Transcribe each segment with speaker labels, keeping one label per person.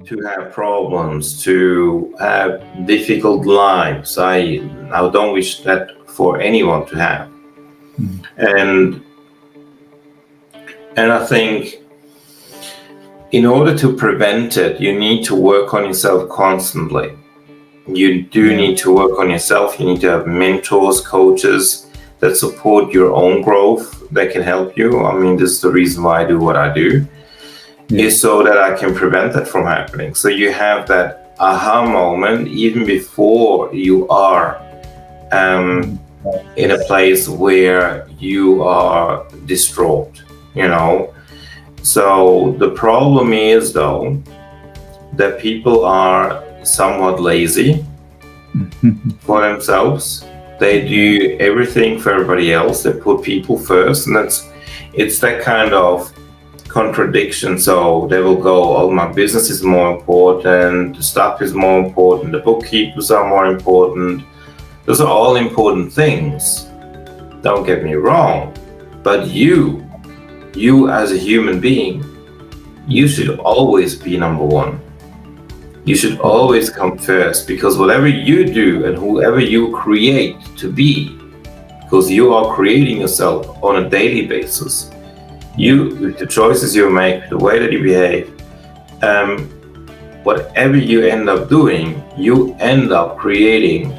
Speaker 1: to have problems, to have difficult lives. I don't wish that for anyone to have. And I think in order to prevent it, you need to work on yourself constantly. You do need to work on yourself. You need to have mentors, coaches that support your own growth, that can help you. I mean, this is the reason why I do what I do, is so that I can prevent that from happening. So you have that aha moment even before you are in a place where you are distraught, you know. So the problem is, though, that people are somewhat lazy for themselves. They do everything for everybody else. They put people first, and it's that kind of contradiction. So they will go, oh, my business is more important, the stuff is more important, the bookkeepers are more important. Those are all important things, don't get me wrong, but you as a human being, you should always be number one. You should always come first, because whatever you do and whoever you create to be, because you are creating yourself on a daily basis, with the choices you make, the way that you behave, whatever you end up doing, you end up creating.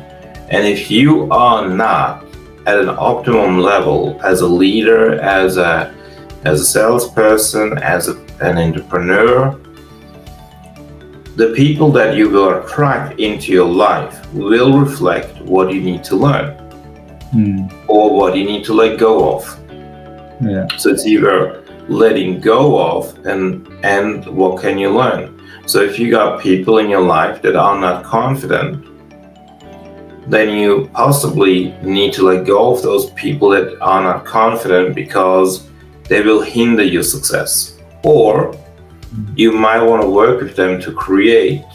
Speaker 1: And if you are not at an optimum level as a leader, as a salesperson, as an entrepreneur, the people that you will attract into your life will reflect what you need to learn or what you need to let go of. Yeah. So it's either letting go of and what can you learn. So if you got people in your life that are not confident, then you possibly need to let go of those people that are not confident, because they will hinder your success. Or you might want to work with them to create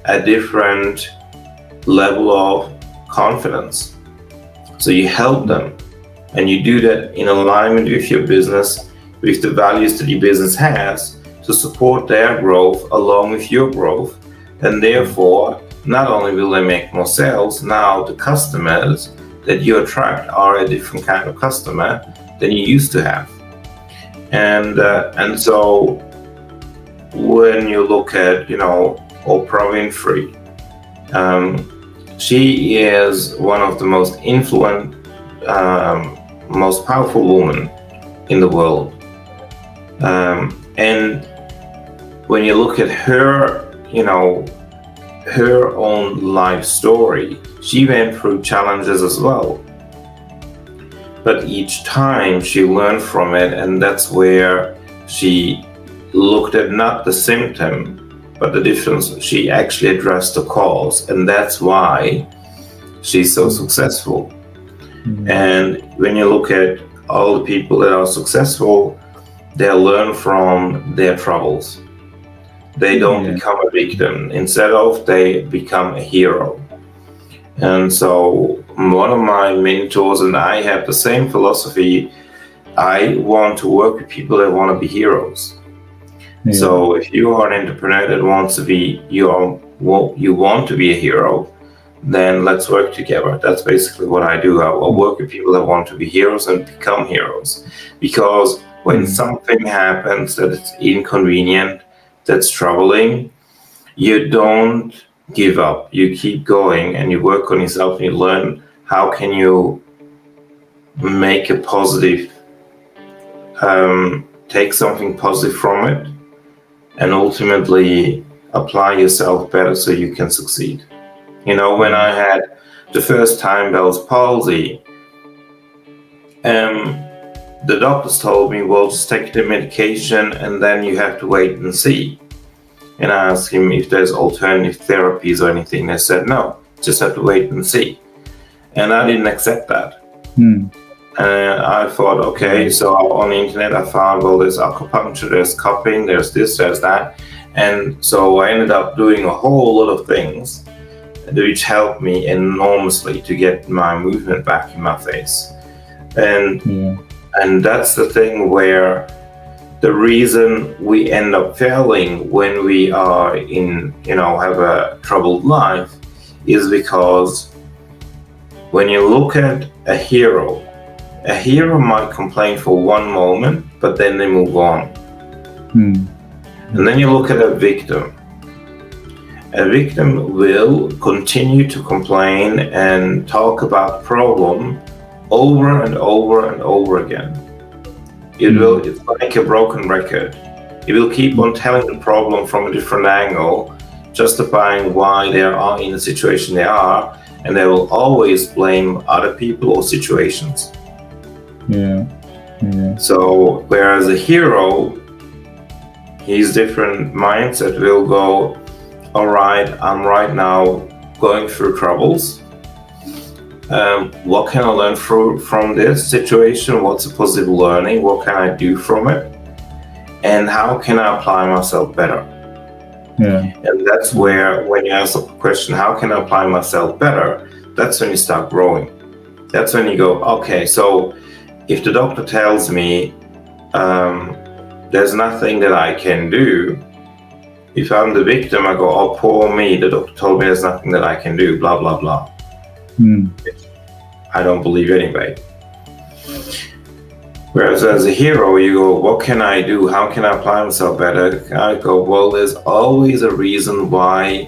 Speaker 1: a different level of confidence. So you help them, and you do that in alignment with your business, with the values that your business has, to support their growth along with your growth. And therefore, not only will they make more sales, now the customers that you attract are a different kind of customer than you used to have. And so when you look at, Oprah Winfrey, she is one of the most influential, most powerful women in the world. And when you look at her, her own life story, she went through challenges as well. But each time she learned from it, and that's where she looked at not the symptom, but the difference. She actually addressed the cause, and that's why she's so successful. And when you look at all the people that are successful, they learn from their troubles. They don't become a victim. Instead of, they become a hero. And so one of my mentors and I have the same philosophy. I want to work with people that want to be heroes. Yeah. So if you are an entrepreneur that wants to be, you want to be a hero, then let's work together. That's basically what I do. I'll work with people that want to be heroes and become heroes. Because when something happens that is inconvenient, that's troubling, you don't give up. You keep going and you work on yourself and you learn how can you make a positive, take something positive from it, and ultimately apply yourself better so you can succeed. When I had the first time Bell's palsy, the doctors told me, well, just take the medication and then you have to wait and see. And I asked him if there's alternative therapies or anything. They said, no, just have to wait and see. And I didn't accept that. And I thought, okay, so on the internet I found, well, there's acupuncture, there's cupping, there's this, there's that. And so I ended up doing a whole lot of things which helped me enormously to get my movement back in my face. And that's the thing where the reason we end up failing when we are in, have a troubled life is because when you look at a hero might complain for one moment, but then they move on. And then you look at a victim. A victim will continue to complain and talk about problem over and over and over again. It's like a broken record. It will keep on telling the problem from a different angle, justifying why they are in the situation they are, and they will always blame other people or situations.
Speaker 2: Yeah.
Speaker 1: So whereas a hero, his different mindset will go, all right, I'm right now going through troubles. What can I learn from this situation? What's a positive learning? What can I do from it? And how can I apply myself better?
Speaker 2: Yeah.
Speaker 1: And that's where, when you ask the question, how can I apply myself better? That's when you start growing. That's when you go, okay, so if the doctor tells me there's nothing that I can do, if I'm the victim, I go, oh, poor me, the doctor told me there's nothing that I can do, blah, blah, blah. I don't believe anyway. Whereas as a hero, you go, what can I do? How can I apply myself better? I go, well, there's always a reason why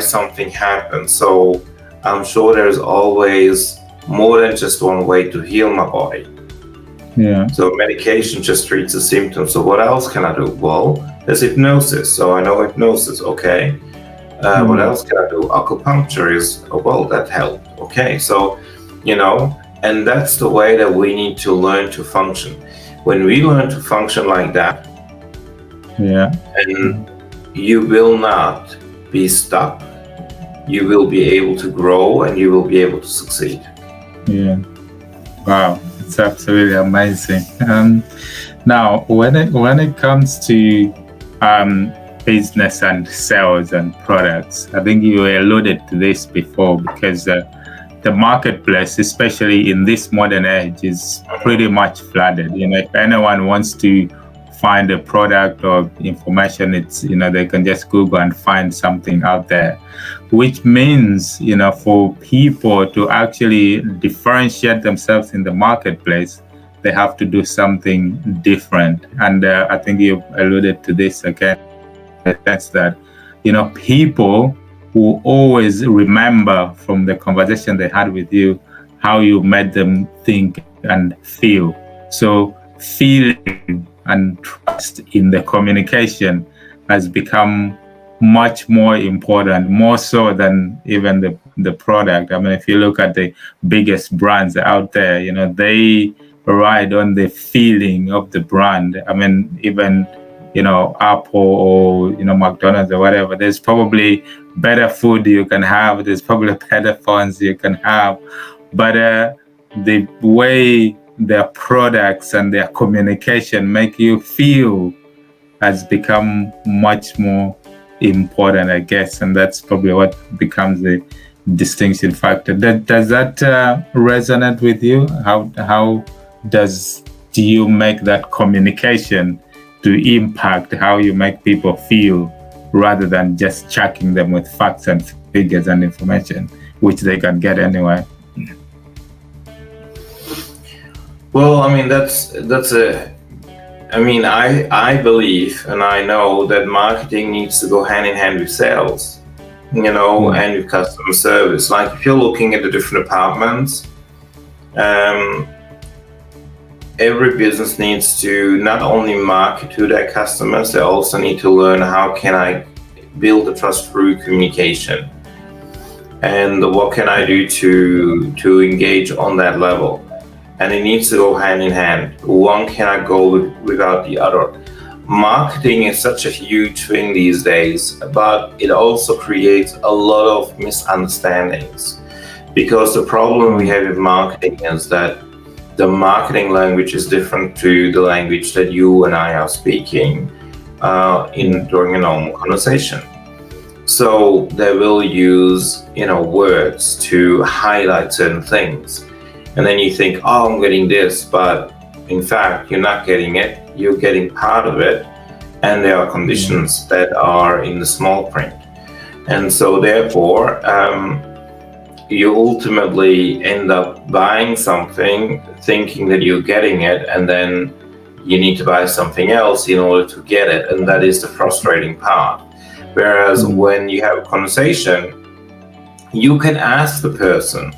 Speaker 1: something happens. So I'm sure there's always more than just one way to heal my body.
Speaker 2: Yeah.
Speaker 1: So medication just treats the symptoms. So what else can I do? Well, there's hypnosis. So I know hypnosis. Okay. What else can I do? Acupuncture is, well, that helped. Okay. So, and that's the way that we need to learn to function. When we learn to function like that, and you will not be stuck. You will be able to grow and you will be able to succeed.
Speaker 2: Yeah. Wow. It's absolutely amazing. Now, when it comes to business and sales and products, I think you alluded to this before, because the marketplace, especially in this modern age, is pretty much flooded. If anyone wants to find a product or information, it's they can just Google and find something out there, which means for people to actually differentiate themselves in the marketplace, they have to do something different. And I think you alluded to this again. That's that people will always remember from the conversation they had with you how you made them think and feel. So feeling and trust in the communication has become much more important, more so than even the product. I mean, if you look at the biggest brands out there, they ride on the feeling of the brand. I mean, even Apple or McDonald's or whatever, there's probably better food you can have, there's probably better phones you can have, but the way their products and their communication make you feel has become much more important, I guess, and that's probably what becomes the distinction factor. Does that resonate with you? How do you make that communication to impact how you make people feel, rather than just checking them with facts and figures and information, which they can get anyway?
Speaker 1: Well, I mean, I believe and I know that marketing needs to go hand in hand with sales, and with customer service. Like if you're looking at the different departments, every business needs to not only market to their customers, they also need to learn how can I build the trust through communication, and what can I do to engage on that level. And it needs to go hand in hand. One cannot go without the other. Marketing is such a huge thing these days, but it also creates a lot of misunderstandings, because the problem we have with marketing is that the marketing language is different to the language that you and I are speaking during a normal conversation. So they will use, words to highlight certain things. And then you think, oh, I'm getting this, but in fact, you're not getting it. you're getting part of it, and there are conditions that are in the small print. And so therefore, you ultimately end up buying something, thinking that you're getting it, and then you need to buy something else in order to get it. And that is the frustrating part. Whereas when you have a conversation, you can ask the person,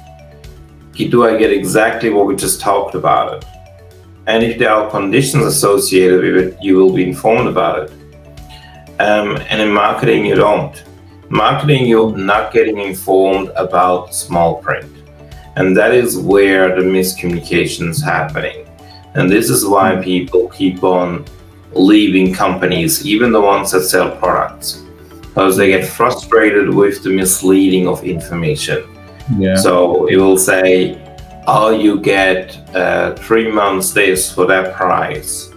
Speaker 1: do I get exactly what we just talked about it? And if there are conditions associated with it, you will be informed about it. And in marketing, you don't. Marketing, you're not getting informed about small print. And that is where the miscommunication is happening. And this is why people keep on leaving companies, even the ones that sell products, because they get frustrated with the misleading of information.
Speaker 2: Yeah.
Speaker 1: So it will say, oh, you get 3 months this for that price.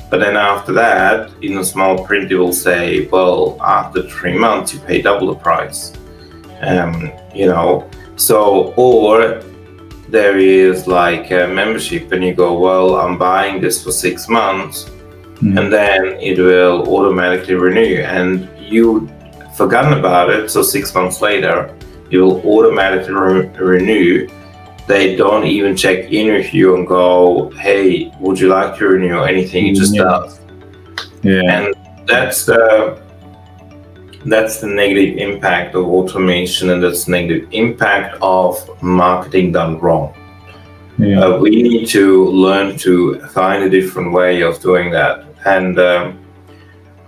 Speaker 1: But then after that, in a small print, it will say, well, after 3 months, you pay double the price. So, or there is like a membership and you go, well, I'm buying this for 6 months, and then it will automatically renew, and you forgotten about it. So 6 months later, it will automatically renew. They don't even check in with you and go, hey, would you like to renew or anything? It just does.
Speaker 2: Yeah.
Speaker 1: And that's the negative impact of automation, and that's the negative impact of marketing done wrong.
Speaker 2: Yeah.
Speaker 1: We need to learn to find a different way of doing that. And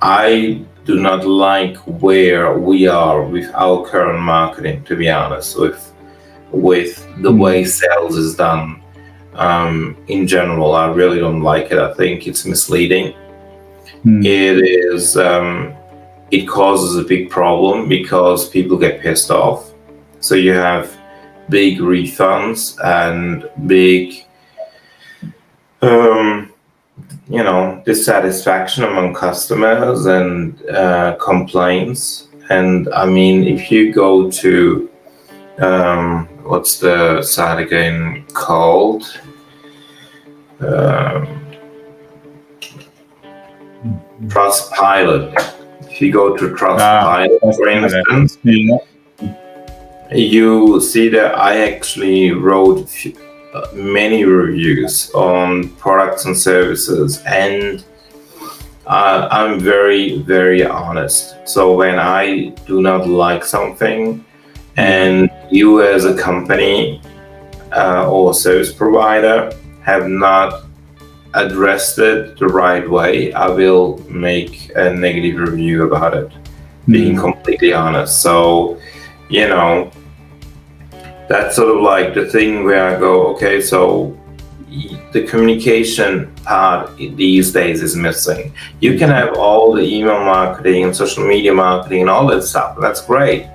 Speaker 1: I do not like where we are with our current marketing, to be honest, with the way sales is done. In general, I really don't like it. I think it's misleading. It causes a big problem because people get pissed off. So you have big refunds and big dissatisfaction among customers and complaints. And I mean, if you go to what's the site again called? Trustpilot. If you go to Trustpilot, for instance, you see that I actually wrote many reviews on products and services, and I'm very, very honest. So when I do not like something, and you as a company or service provider have not addressed it the right way, I will make a negative review about it, being completely honest. So, that's sort of like the thing where I go, okay, so the communication part these days is missing. You can have all the email marketing and social media marketing and all that stuff. That's great.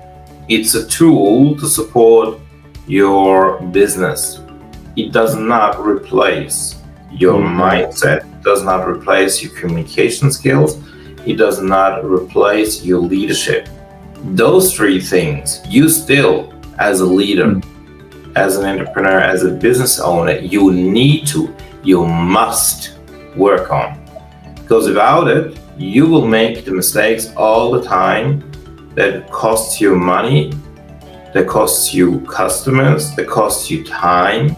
Speaker 1: It's a tool to support your business. It does not replace your mindset, it does not replace your communication skills, it does not replace your leadership. Those three things, you still, as a leader, as an entrepreneur, as a business owner, you must work on. Because without it, you will make the mistakes all the time that costs you money, that costs you customers, that costs you time.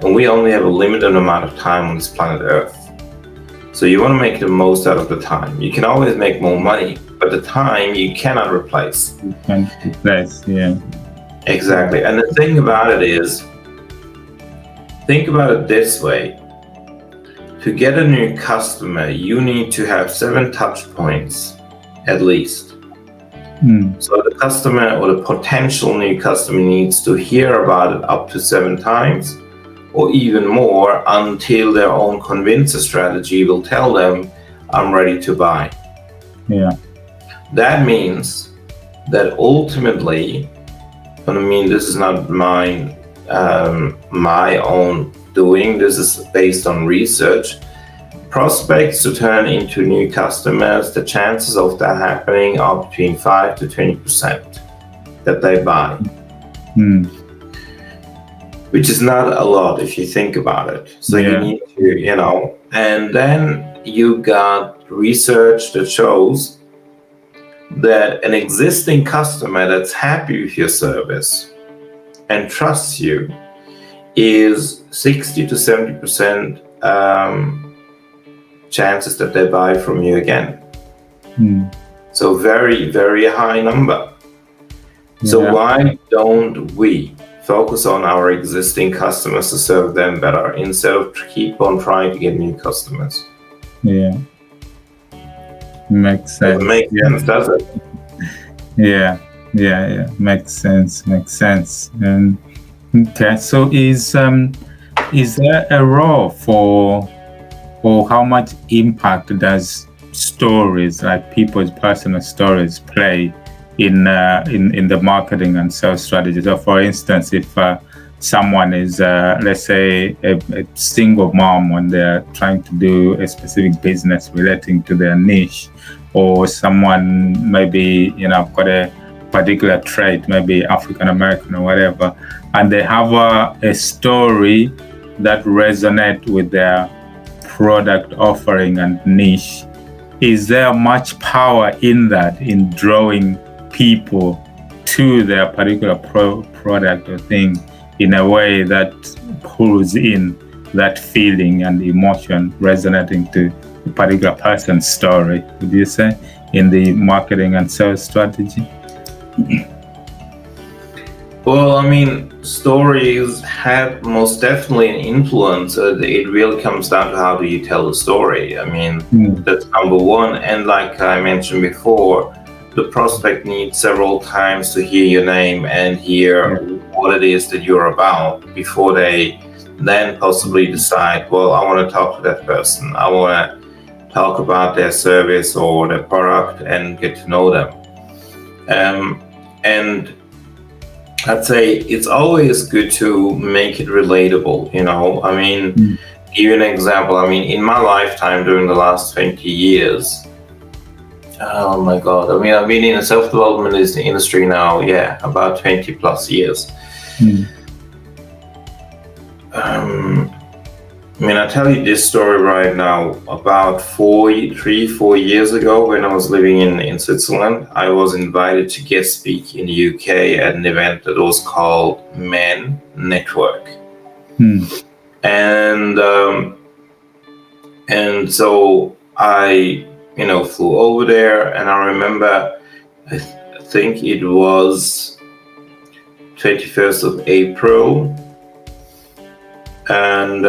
Speaker 1: And we only have a limited amount of time on this planet Earth. So you want to make the most out of the time. You can always make more money, but the time you cannot replace.
Speaker 2: You can't replace, yeah.
Speaker 1: Exactly. And the thing about it is, think about it this way. To get a new customer, you need to have 7 touch points at least. So the customer or the potential new customer needs to hear about it up to 7 times or even more until their own convincer strategy will tell them, I'm ready to buy.
Speaker 2: Yeah.
Speaker 1: That means that ultimately, this is not my own doing, this is based on research. Prospects to turn into new customers, the chances of that happening are between 5 to 20% that they buy. which is not a lot if you think about it. So you
Speaker 2: Yeah.
Speaker 1: need to, and then you got research that shows that an existing customer that's happy with your service and trusts you is 60 to 70% chances that they buy from you again. So very, very high number. So why don't we focus on our existing customers to serve them better instead of keep on trying to get new customers?
Speaker 2: Yeah. Makes sense.
Speaker 1: Doesn't make sense, does it?
Speaker 2: Yeah. Makes sense. And okay, so is there a role for, or how much impact does stories, like people's personal stories, play in the marketing and sales strategy? So, for instance, if someone is, let's say, a single mom and they're trying to do a specific business relating to their niche, or someone maybe got a particular trait, maybe African American or whatever, and they have a story that resonates with their product offering and niche, is there much power in that, in drawing people to their particular product or thing in a way that pulls in that feeling and emotion resonating to a particular person's story, would you say, in the marketing and sales strategy?
Speaker 1: Well, I mean, stories have most definitely an influence. It really comes down to how do you tell the story. I mean, that's number one. And like I mentioned before, the prospect needs several times to hear your name and hear what it is that you're about before they then possibly decide, well, I want to talk to that person. I want to talk about their service or their product and get to know them. And I'd say it's always good to make it relatable, I mean, give you an example. I mean, in my lifetime during the last 20 years, oh my God, I mean, I've been in the self-development industry now, about 20 plus years. I mean, I'll tell you this story right now. About 4 years ago, when I was living in Switzerland, I was invited to guest speak in the UK at an event that was called Men Network. And so I, flew over there, and I remember, I think it was 21st of April. And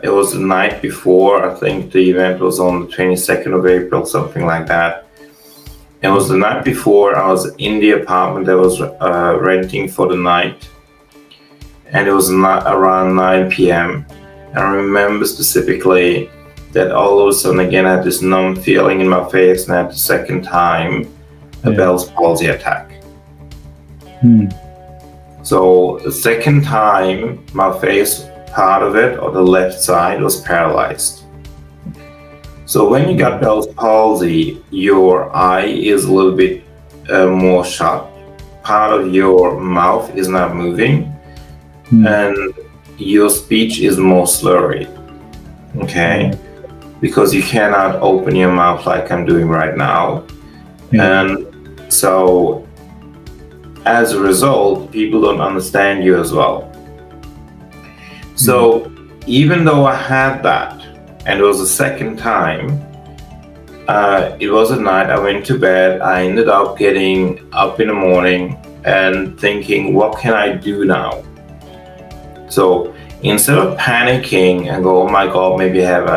Speaker 1: it was the night before. I think the event was on the 22nd of April, something like that. It was the night before. I was in the apartment that I was renting for the night. And it was around 9 p.m. I remember specifically that all of a sudden, again, I had this numb feeling in my face, and at the second time, a Bell's palsy attack. So the second time, my face, part of it, or the left side, was paralyzed. So when you got Bell's palsy, your eye is a little bit more shut. Part of your mouth is not moving, and your speech is more slurry. Okay, because you cannot open your mouth like I'm doing right now, and so as a result, people don't understand you as well. So even though I had that, and it was the second time, it was at night, I went to bed, I ended up getting up in the morning and thinking, what can I do now? So instead of panicking and go, oh my God, maybe I have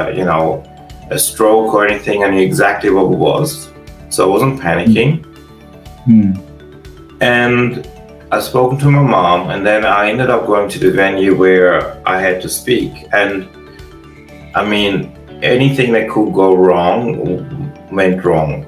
Speaker 1: a stroke or anything, I knew exactly what it was. So I wasn't panicking. And I spoke to my mom, and then I ended up going to the venue where I had to speak. And I mean, anything that could go wrong went wrong.